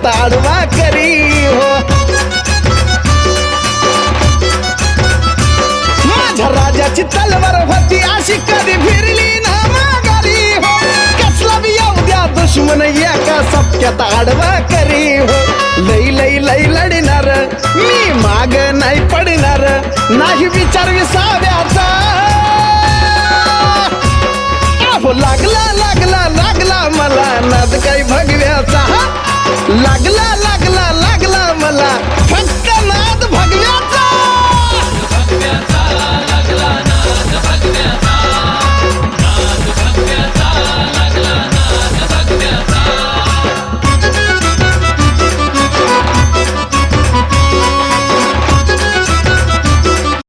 सप्त्यात आडवा करी हो. माझ्या राजाची तलवार होती अशी कधी फिरली ना माघारी हो. कसला बी येऊ द्या दुश्मन एका सप्त्यात आडवा करी हो. लई लई लई लढणार मी माग नाही पडणार नाही विचार विसाव्याचा. लागला लागला लागला मला नाद काही भगव्याचा. लागला